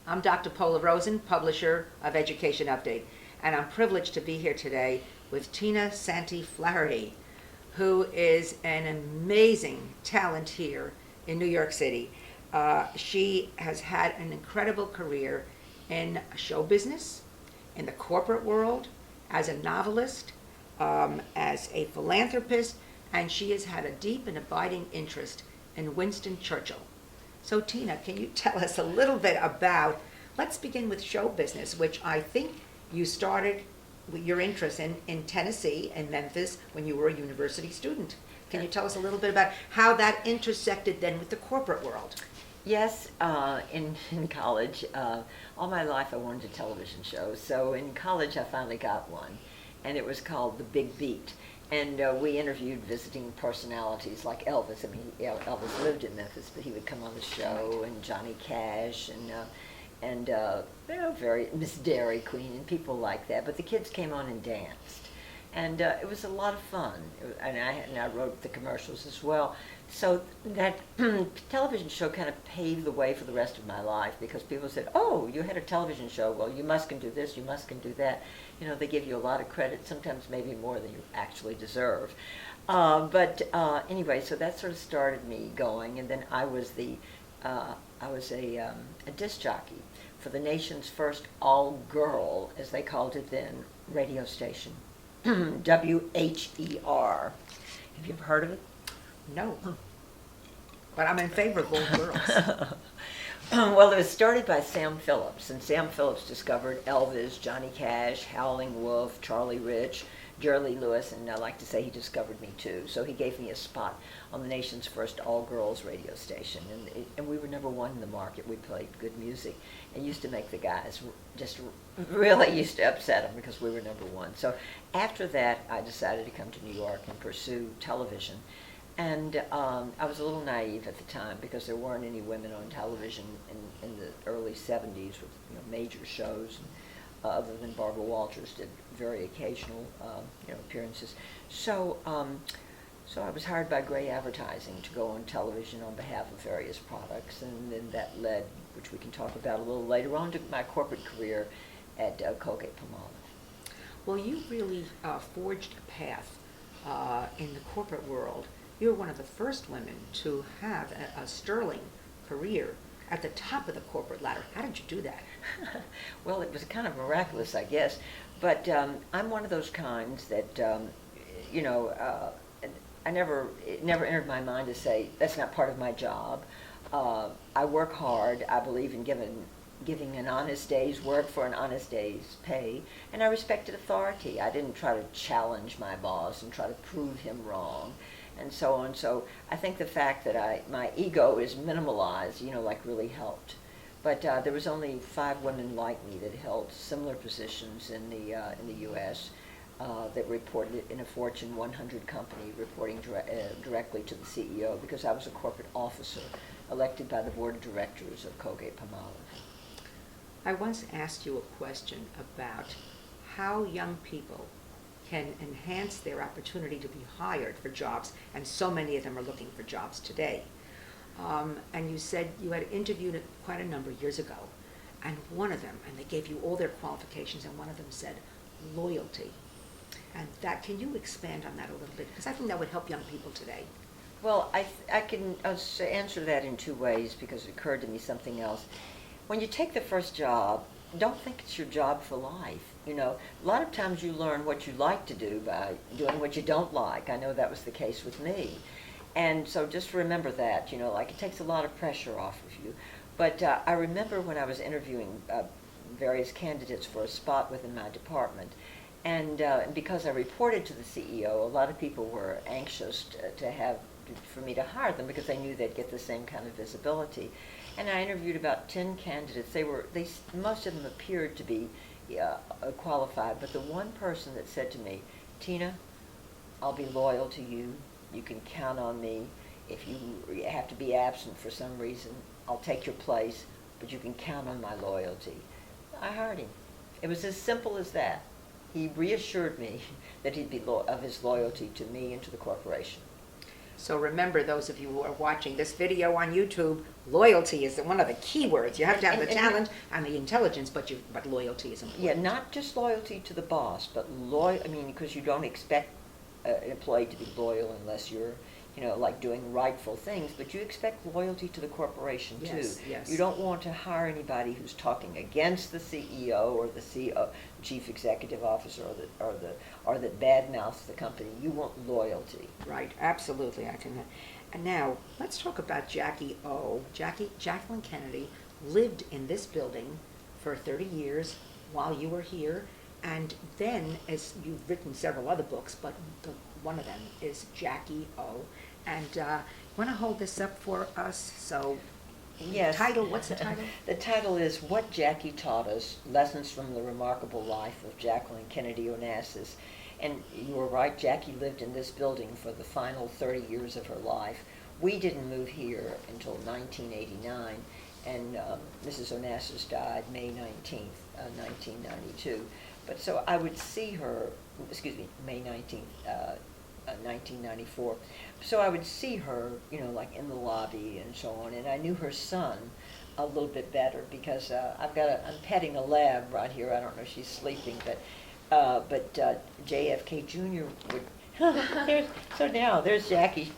I'm Dr. Paula Rosen, publisher of Education Update, and I'm privileged to be here today with Tina Santi Flaherty, who is an amazing talent here in New York City. She has had an incredible career in show business, in the corporate world, as a novelist, as a philanthropist, and she has had a deep and abiding interest in Winston Churchill. So Tina, can you tell us a little bit about, let's begin with show business, which I think you started with your interest in Tennessee and Memphis when you were a university student. Can you tell us a little bit about how that intersected then with the corporate world? Yes, in college, all my life I wanted a television show. So in college I finally got one, and it was called The Big Beat. And we interviewed visiting personalities like Elvis. I mean, Elvis lived in Memphis, but he would come on the show, and Johnny Cash, and very Miss Dairy Queen, and people like that. But the kids came on and danced, and it was a lot of fun. And I wrote the commercials as well. So that television show kind of paved the way for the rest of my life, because people said, "Oh, you had a television show. Well, you must can do this. You must can do that." You know, they give you a lot of credit, sometimes maybe more than you actually deserve. But anyway, so that sort of started me going, and then I was a disc jockey for the nation's first all-girl, as they called it then, radio station, WHER. Have you ever heard of it? No, but I'm in favor of old girls. Well, it was started by Sam Phillips, and Sam Phillips discovered Elvis, Johnny Cash, Howling Wolf, Charlie Rich, Jerry Lee Lewis, and I like to say he discovered me too. So he gave me a spot on the nation's first all-girls radio station, and we were number one in the market. We played good music, and used to make the guys just really used to upset them because we were number one. So after that, I decided to come to New York and pursue television. And I was a little naive at the time because there weren't any women on television in the early 70s with major shows, other than Barbara Walters did very occasional appearances. So I was hired by Gray Advertising to go on television on behalf of various products, and then that led, which we can talk about a little later on, to my corporate career at Colgate-Palmolive. Well, you really forged a path in the corporate world. You were one of the first women to have a sterling career at the top of the corporate ladder. How did you do that? Well, it was kind of miraculous, I guess. But I'm one of those kinds that, it never entered my mind to say, that's not part of my job. I work hard. I believe in giving an honest day's work for an honest day's pay. And I respected authority. I didn't try to challenge my boss and try to prove him wrong, and so on. So I think the fact that my ego is minimalized, really helped. But there was only 5 women like me that held similar positions in the U.S. That reported in a Fortune 100 company, reporting directly to the CEO, because I was a corporate officer elected by the board of directors of Colgate-Palmolive. I once asked you a question about how young people can enhance their opportunity to be hired for jobs, and so many of them are looking for jobs today. And you said you had interviewed quite a number of years ago, and one of them, and they gave you all their qualifications, and one of them said loyalty. And can you expand on that a little bit? Because I think that would help young people today. Well, I can answer that in 2 ways, because it occurred to me something else. When you take the first job, don't think it's your job for life. A lot of times you learn what you like to do by doing what you don't like. I know that was the case with me. And so just remember that, it takes a lot of pressure off of you. But I remember when I was interviewing various candidates for a spot within my department, and because I reported to the CEO, a lot of people were anxious for me to hire them because they knew they'd get the same kind of visibility. And I interviewed about 10 candidates. Most of them appeared to be qualified, but the one person that said to me, "Tina, I'll be loyal to you. You can count on me. If you have to be absent for some reason, I'll take your place, but you can count on my loyalty." I hired him. It was as simple as that. He reassured me that he'd be of his loyalty to me and to the corporation. So remember, those of you who are watching this video on YouTube, loyalty is one of the key words. You have to have the talent and the intelligence, but loyalty is important. Yeah, not just loyalty to the boss, but because you don't expect an employee to be loyal unless you're, like doing rightful things, but you expect loyalty to the corporation too. Yes, yes. You don't want to hire anybody who's talking against the CEO or the CEO, chief executive officer, or that badmouths the company. You want loyalty. Right, absolutely. I can. And now let's talk about Jackie O. Jacqueline Kennedy lived in this building for 30 years while you were here, and then, as you've written several other books, but one of them is Jackie O. And want to hold this up for us? So, yes. What's the title? The title is What Jackie Taught Us, Lessons from the Remarkable Life of Jacqueline Kennedy Onassis. And you were right, Jackie lived in this building for the final 30 years of her life. We didn't move here until 1989, and Mrs. Onassis died May 19th, 1992. But so I would see her, May 19th, 1994. So I would see her, like in the lobby and so on, and I knew her son a little bit better because I'm petting a lab right here. I don't know if she's sleeping, but JFK Jr. would. So now there's Jackie.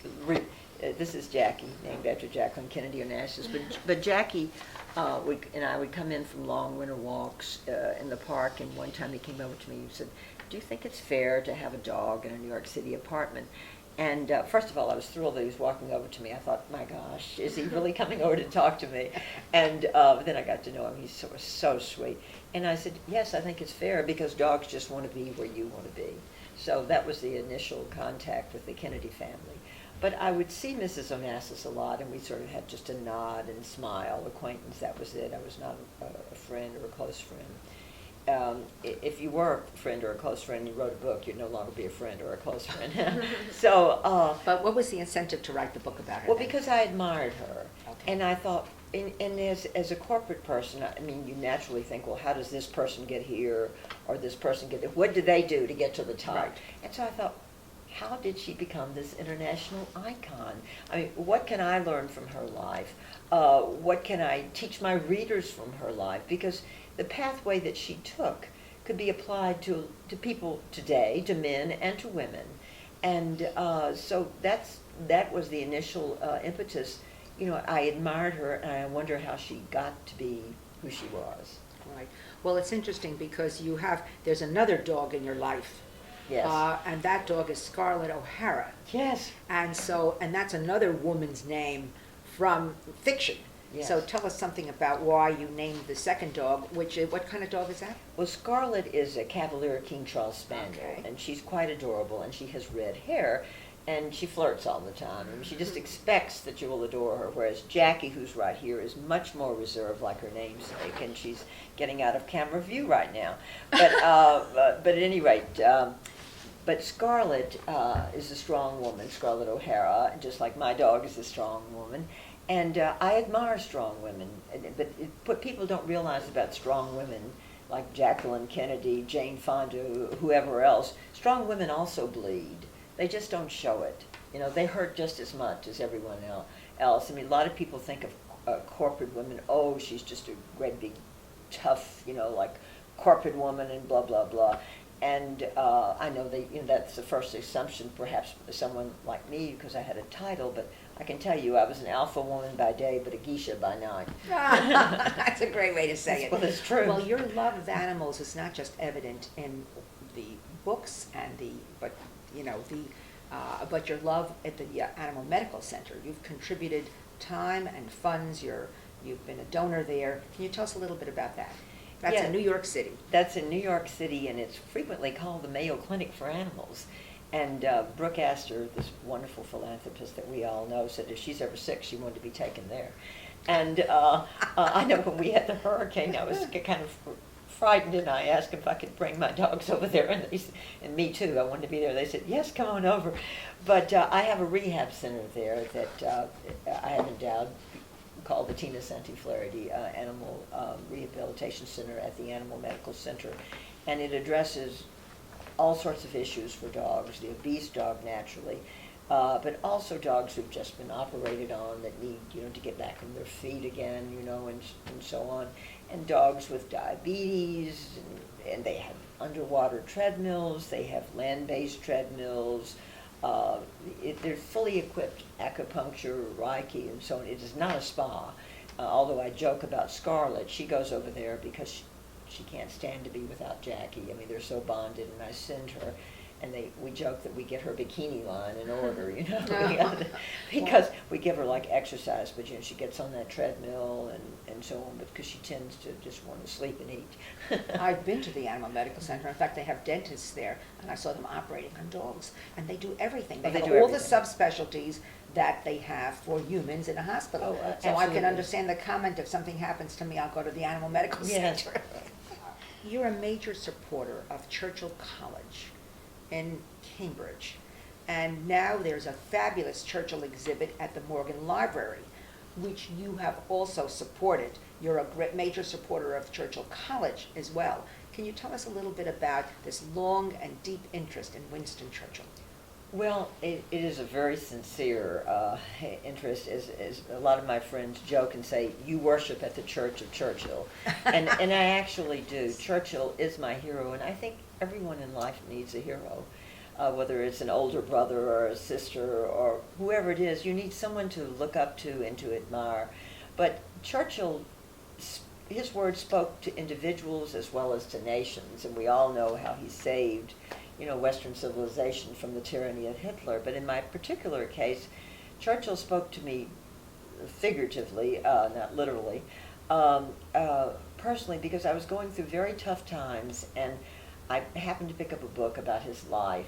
This is Jackie, named after Jacqueline Kennedy Onassis. But Jackie and I would come in from long winter walks in the park, and one time he came over to me and said, "Do you think it's fair to have a dog in a New York City apartment?" And first of all, I was thrilled that he was walking over to me. I thought, my gosh, is he really coming over to talk to me? And then I got to know him. He's so sweet. And I said, yes, I think it's fair because dogs just want to be where you want to be. So that was the initial contact with the Kennedy family. But I would see Mrs. Onassis a lot, and we sort of had just a nod and smile, acquaintance, that was it. I was not a friend or a close friend. If you were a friend or a close friend and you wrote a book, you'd no longer be a friend or a close friend. But what was the incentive to write the book about her? Well, because I admired her. Okay. And I thought, and as a corporate person, you naturally think, well, how does this person get here or this person get there? What do they do to get to the top? Right. And so I thought, how did she become this international icon? What can I learn from her life? What can I teach my readers from her life? Because the pathway that she took could be applied to people today, to men and to women. And so that was the initial impetus. I admired her, and I wonder how she got to be who she was. Right. Well, it's interesting because there's another dog in your life. Yes. And that dog is Scarlett O'Hara. Yes. And that's another woman's name from fiction. Yes. So tell us something about why you named the second dog, what kind of dog is that? Well, Scarlett is a Cavalier King Charles Spaniel, Okay. and she's quite adorable, and she has red hair, and she flirts all the time, and she just expects that you will adore her, whereas Jackie, who's right here, is much more reserved, like her namesake, and she's getting out of camera view right now. But at any rate, but Scarlett is a strong woman, Scarlett O'Hara, just like my dog is a strong woman. And I admire strong women, but what people don't realize about strong women, like Jacqueline Kennedy, Jane Fonda, whoever else, strong women also bleed. They just don't show it. They hurt just as much as everyone else. A lot of people think of corporate women, oh, she's just a great big tough, like corporate woman and blah, blah, blah. And I know that's the first assumption, perhaps someone like me, because I had a title, but I can tell you I was an alpha woman by day, but a geisha by night. That's a great way to say it. Well, it's true. Well, your love of animals is not just evident in the books but your love at the Animal Medical Center. You've contributed time and funds. You've been a donor there. Can you tell us a little bit about that? That's in New York City. That's in New York City, and it's frequently called the Mayo Clinic for Animals. And Brooke Astor, this wonderful philanthropist that we all know, said if she's ever sick, she wanted to be taken there. And I know when we had the hurricane, I was kind of frightened, and I asked if I could bring my dogs over there, and me too, I wanted to be there. They said, yes, come on over. But I have a rehab center there that I have endowed, called the Tina Santi Flaherty Animal Rehabilitation Center at the Animal Medical Center. And it addresses all sorts of issues for dogs, the obese dog naturally, but also dogs who've just been operated on that need, to get back on their feet again, and so on. And dogs with diabetes, and they have underwater treadmills, they have land-based treadmills. They're fully equipped acupuncture, Reiki, and so on. It is not a spa. Although I joke about Scarlett, she goes over there because she can't stand to be without Jackie. I mean, they're so bonded, and I send her, and we joke that we get her bikini line in order, because we give her like exercise, but she gets on that treadmill and so on, because she tends to just want to sleep and eat. I've been to the Animal Medical Center. In fact, they have dentists there, and I saw them operating on dogs, and they do everything. They have do all the everything. subspecialties that they have for humans in a hospital. Oh, so I can absolutely. understand the comment, if something happens to me, I'll go to the Animal Medical Yes. Center. You're a major supporter of Churchill College in Cambridge, and now there's a fabulous Churchill exhibit at the Morgan Library, which you have also supported. You're a great major supporter of Churchill College as well. Can you tell us a little bit about this long and deep interest in Winston Churchill? Well, it is a very sincere interest, as a lot of my friends joke and say, you worship at the Church of Churchill. And I actually do. Churchill is my hero, and I think everyone in life needs a hero. Whether it's an older brother or a sister or whoever it is, you need someone to look up to and to admire. But Churchill, his words spoke to individuals as well as to nations, and we all know how he saved Western civilization from the tyranny of Hitler. But in my particular case, Churchill spoke to me figuratively, not literally, personally, because I was going through very tough times, and I happened to pick up a book about his life,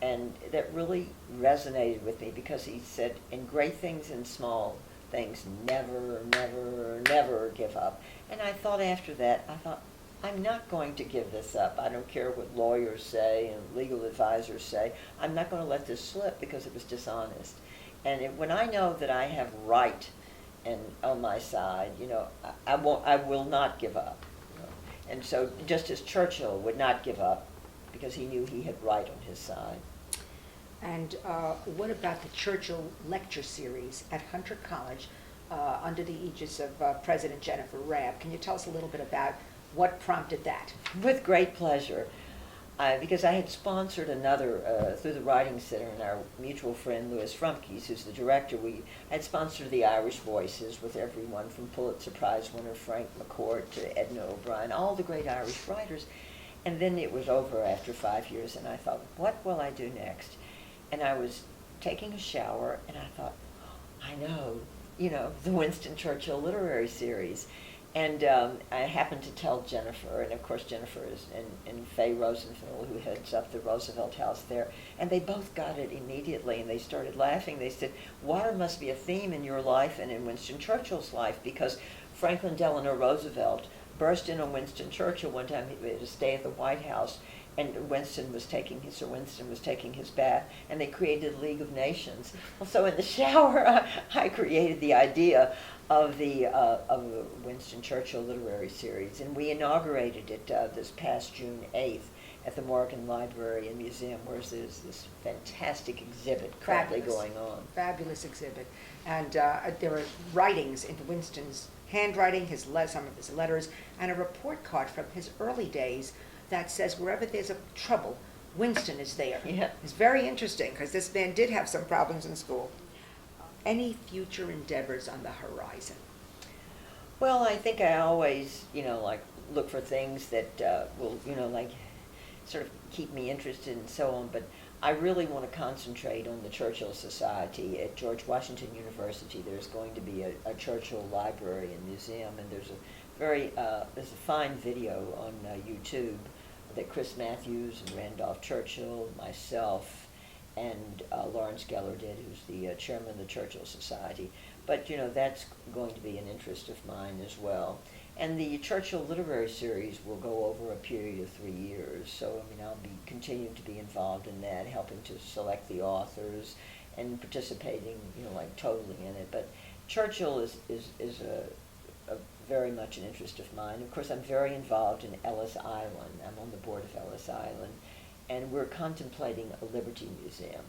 and that really resonated with me, because he said, in great things and small things, never, never, never give up. And I thought after that, I'm not going to give this up. I don't care what lawyers say and legal advisors say. I'm not going to let this slip because it was dishonest. And when I know that I have right and on my side, I will not give up. And so just as Churchill would not give up because he knew he had right on his side. And what about the Churchill Lecture Series at Hunter College under the aegis of President Jennifer Rabb? Can you tell us a little bit about what prompted that? With great pleasure. Because I had sponsored another, through the Writing Center, and our mutual friend Louis Frumkes, who's the director, I had sponsored the Irish Voices with everyone from Pulitzer Prize winner Frank McCourt to Edna O'Brien, all the great Irish writers. And then it was over after 5 years, and I thought, what will I do next? And I was taking a shower, and I thought, I know, the Winston Churchill Literary Series. And I happened to tell Jennifer, and of course Jennifer is and Faye Rosenfeld, who heads up the Roosevelt House there, and they both got it immediately, and they started laughing. They said, water must be a theme in your life and in Winston Churchill's life, because Franklin Delano Roosevelt burst in on Winston Churchill one time. He had to stay at the White House, and Sir Winston was taking his bath, and they created a League of Nations. Well, so in the shower, I created the idea of the Winston Churchill Literary Series, and we inaugurated it this past June 8th at the Morgan Library and Museum, where there's this fantastic exhibit currently going on. Fabulous exhibit. And there are writings in Winston's handwriting, some of his letters, and a report card from his early days that says wherever there's a trouble, Winston is there. Yeah. It's very interesting, because this man did have some problems in school. Any future endeavors on the horizon? Well, I think I always, look for things that will, sort of keep me interested and so on. But I really want to concentrate on the Churchill Society at George Washington University. There's going to be a Churchill library and museum, and there's a fine video on YouTube that Chris Matthews and Randolph Churchill, myself, and Lawrence Geller did, who's the chairman of the Churchill Society. But, that's going to be an interest of mine as well. And the Churchill Literary Series will go over a period of 3 years. So, I'll be continuing to be involved in that, helping to select the authors and participating, totally in it. But Churchill is a very much an interest of mine. Of course, I'm very involved in Ellis Island. I'm on the board of Ellis Island. And we're contemplating a Liberty Museum.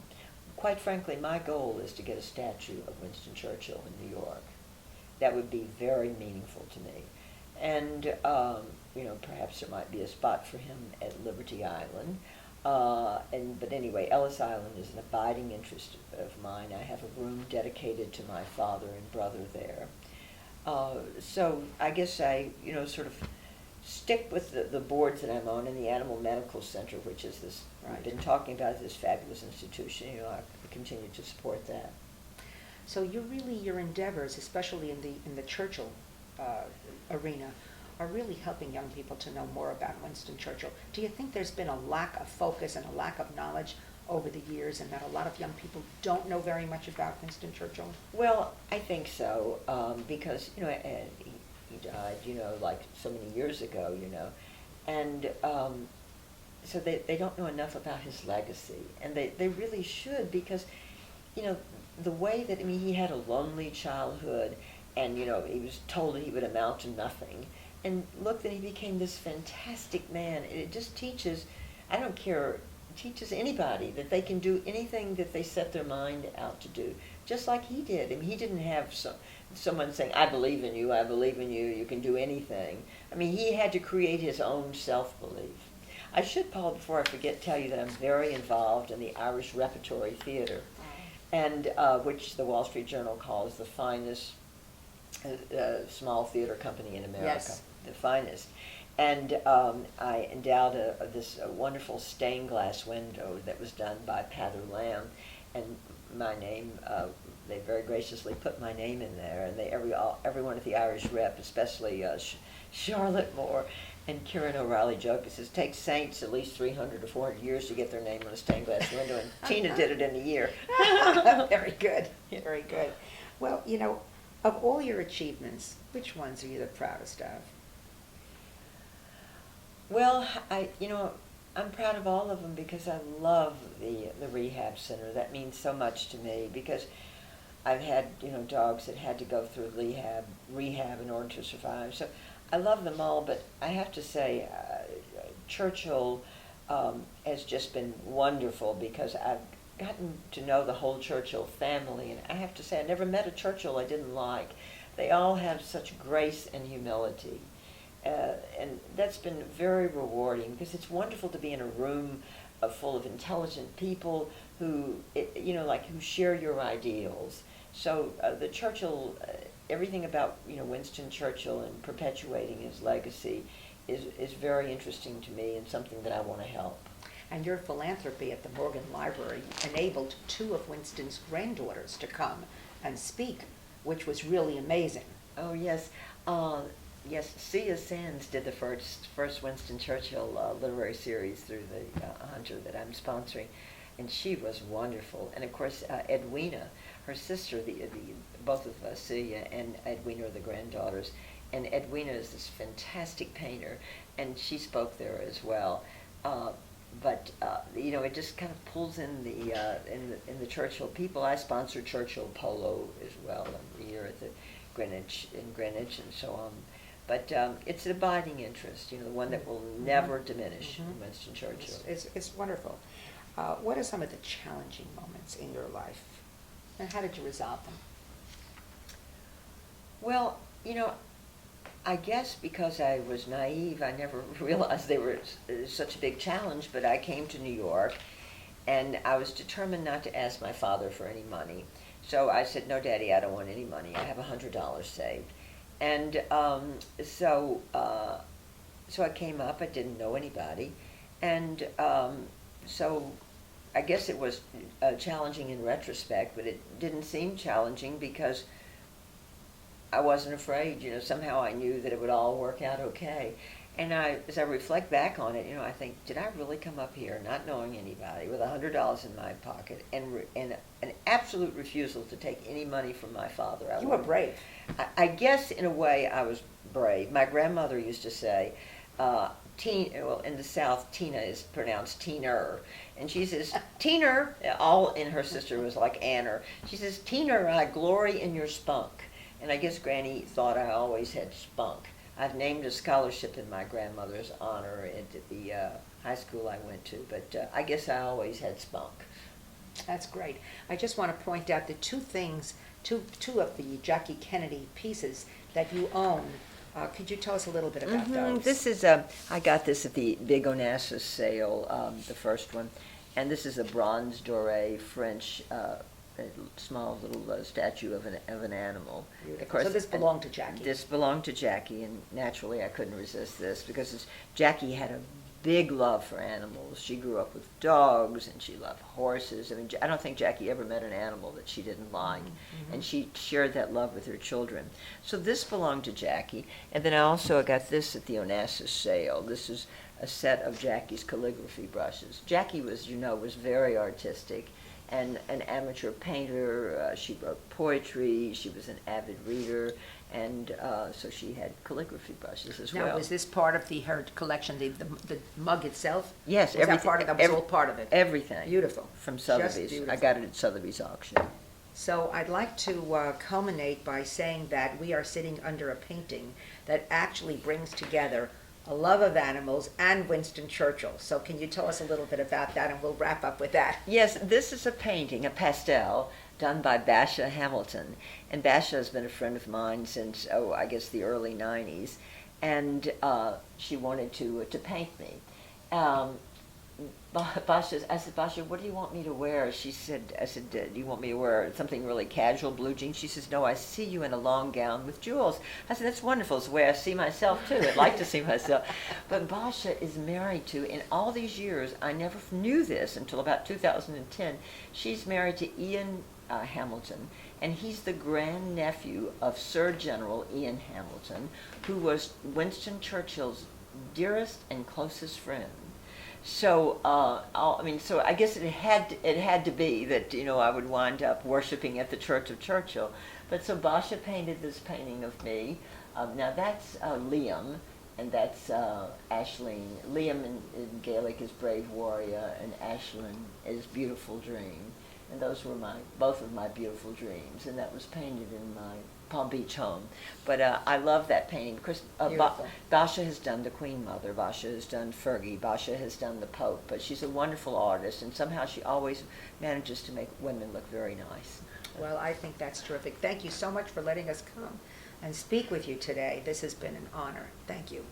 quite frankly, my goal is to get a statue of Winston Churchill in New York. That would be very meaningful to me. And, perhaps there might be a spot for him at Liberty Island. But anyway, Ellis Island is an abiding interest of mine. I have a room dedicated to my father and brother there. So I guess I, sort of stick with the boards that I'm on in the Animal Medical Center, which is this, Right. I've been talking about this fabulous institution. I continue to support that. So your endeavors, especially in the Churchill arena, are really helping young people to know more about Winston Churchill. Do you think there's been a lack of focus and a lack of knowledge over the years, and that a lot of young people don't know very much about Winston Churchill? Well, I think so, because, and he died, like so many years ago, and so they don't know enough about his legacy, and they really should, because, the way that, he had a lonely childhood, and, he was told that he would amount to nothing, and look, then he became this fantastic man. It just teaches, I don't care, it teaches anybody that they can do anything that they set their mind out to do, just like he did. He didn't have someone saying, I believe in you, you can do anything. He had to create his own self-belief. I should, Paul, before I forget, tell you that I'm very involved in the Irish Repertory Theater, and which the Wall Street Journal calls the finest small theater company in America. Yes. The finest. And I endowed this wonderful stained glass window that was done by Pather Lamb, and my name, they very graciously put my name in there, and everyone at the Irish Rep, especially Charlotte Moore and Kieran O'Reilly, joke. It says, takes saints at least 300 or 400 years to get their name on a stained glass window, and Tina did it in a year. Very good, very good. Well, of all your achievements, which ones are you the proudest of? Well, I'm proud of all of them because I love the rehab center. That means so much to me because I've had, dogs that had to go through rehab in order to survive. So I love them all, but I have to say Churchill has just been wonderful because I've gotten to know the whole Churchill family, and I have to say I never met a Churchill I didn't like. They all have such grace and humility. And that's been very rewarding because it's wonderful to be in a room full of intelligent people who, who share your ideals. So the Churchill, everything about, Winston Churchill and perpetuating his legacy is very interesting to me and something that I want to help. And your philanthropy at the Morgan Library enabled 2 of Winston's granddaughters to come and speak, which was really amazing. Oh, yes. Yes, Sia Sands did the first Winston Churchill literary series through the Hunter that I'm sponsoring, and she was wonderful. And of course, Edwina, her sister, both of Sia and Edwina are the granddaughters, and Edwina is this fantastic painter, and she spoke there as well. But it just kind of pulls in the Churchill people. I sponsor Churchill Polo as well every year at the Greenwich and so on. But it's an abiding interest, the one that will never diminish in Winston Churchill. It's wonderful. What are some of the challenging moments in your life, and how did you resolve them? Well, I guess because I was naive, I never realized they were such a big challenge, but I came to New York, and I was determined not to ask my father for any money. So I said, no, Daddy, I don't want any money. I have $100 saved. And so I came up. I didn't know anybody, and so I guess it was challenging in retrospect, but it didn't seem challenging because I wasn't afraid. Somehow I knew that it would all work out okay. And as I reflect back on it, I think, did I really come up here not knowing anybody with $100 in my pocket and an absolute refusal to take any money from my father? You were brave. I guess in a way I was brave. My grandmother used to say, in the South, Tina is pronounced Teener. And she says, Teener, all in her sister was like Anner. She says, Teener, I glory in your spunk. And I guess Granny thought I always had spunk. I've named a scholarship in my grandmother's honor at the high school I went to, but I guess I always had spunk. That's great. I just want to point out the two of the Jackie Kennedy pieces that you own. Could you tell us a little bit about those? This is I got this at the Big Onassis sale, the first one, and this is a bronze doré French a small little statue of an animal. Of course, so this belonged to Jackie. This belonged to Jackie, and naturally I couldn't resist this because Jackie had a big love for animals. She grew up with dogs, and she loved horses. I mean, I don't think Jackie ever met an animal that she didn't like, and she shared that love with her children. So this belonged to Jackie, and then I also got this at the Onassis sale. This is a set of Jackie's calligraphy brushes. Jackie was very artistic and an amateur painter. She wrote poetry. She was an avid reader, and so she had calligraphy brushes as well. Now, was this part of her collection, the mug itself? Yes, was everything. That part of that was all part of it? Everything. Beautiful. From Just Sotheby's. beautiful. I got it at Sotheby's auction. So I'd like to culminate by saying that we are sitting under a painting that actually brings together a love of animals and Winston Churchill. So can you tell us a little bit about that, and we'll wrap up with that. Yes, this is a painting, a pastel, done by Basha Hamilton. And Basha has been a friend of mine since, I guess the early 90s. And she wanted to paint me. I said, Basha, what do you want me to wear? I said, do you want me to wear something really casual, blue jeans? She says, no, I see you in a long gown with jewels. I said, that's wonderful. It's the way I see myself, too. I'd like to see myself. But Basha is married to, in all these years, I never knew this until about 2010, she's married to Ian Hamilton, and he's the grandnephew of Sir General Ian Hamilton, who was Winston Churchill's dearest and closest friend. So, so I guess it had to be that, I would wind up worshiping at the Church of Churchill. But so Basha painted this painting of me. Now that's Liam, and that's Aisling. Liam in Gaelic is brave warrior, and Aisling is beautiful dream. And those were both of my beautiful dreams, and that was painted in my Palm Beach home. But I love that painting. Chris, Basha has done the Queen Mother, Basha has done Fergie, Basha has done the Pope, but she's a wonderful artist, and somehow she always manages to make women look very nice. Well, I think that's terrific. Thank you so much for letting us come and speak with you today. This has been an honor. Thank you.